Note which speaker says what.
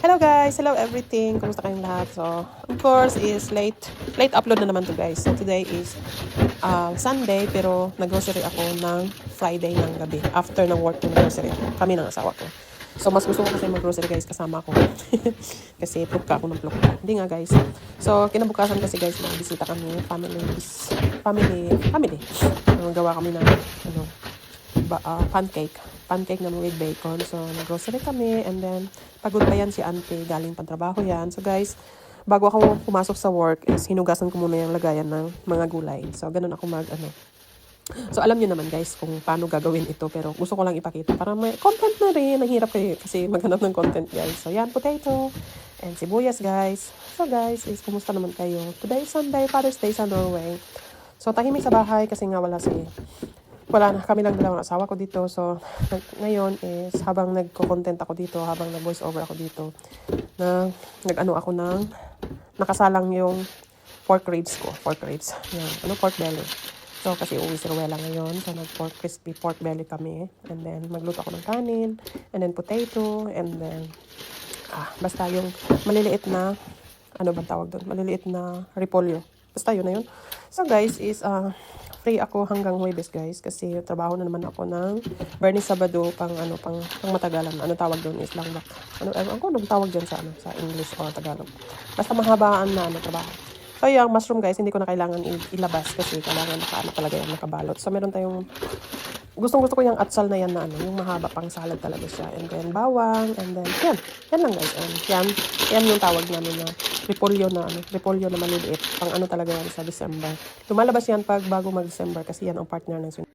Speaker 1: Hello guys! Hello everything! Kumusta kayong lahat? So, of course, is late upload na naman to guys. So, today is Sunday, pero nag-grocery ako ng Friday ng gabi. After ng work ng grocery. Kami ng asawa ko. So, mas gusto ko kasi mag-grocery guys kasama ko. Kasi plugka ako ng plugka. Hindi nga guys. So, kinabukasan kasi guys, bisita kami. Family. Gawa kami ng pancake na with bacon. So, nag-grocery kami and then pagod pa yan si auntie, galing pantrabaho yan. So guys, bago ako pumasok sa work is hinugasan ko muna yung lagayan ng mga gulay. So, ganun ako So, alam niyo naman guys kung paano gagawin ito, pero gusto ko lang ipakita para may content na rin. Nahirap kasi maghanap ng content guys. So, yan, potato and sibuyas guys. So guys, is kumusta naman kayo? Today is Sunday, Father's Day sa Norway. So, tahimik sa bahay kasi nga wala na kami lang dalawang asawa ko dito. So, ngayon is habang nagko-content ako dito, habang nag-voice over ako dito, ako nakasalang yung pork ribs ko. Pork ribs. Yan. Pork belly. So, kasi uwi si Ruela ngayon. So, crispy pork belly kami. And then, magluto ako ng kanin. And then, potato. And then, basta yung maliliit na, bang tawag doon? Maliliit na repolyo. Basta yun na yun. So, guys, is, free ako hanggang Huwebes guys kasi trabaho na naman ako ng Bernie Sabado pang matagalan. Ano tawag doon is langbak. Anong tawag diyan sa English or Tagalog. Basta mahabaan na trabaho. So yung mushroom guys, hindi ko na kailangan ilabas kasi kailangan talaga yan nakabalot. So meron tayong gustong-gusto ko yung atsal na yan na yung mahaba pang salad talaga siya. And then bawang, and then yan lang guys. And yan yung tawag namin na repolyo na maliliit. Pang talaga yan sa December. Lumalabas yan pag bago mag-December kasi yan ang partner ng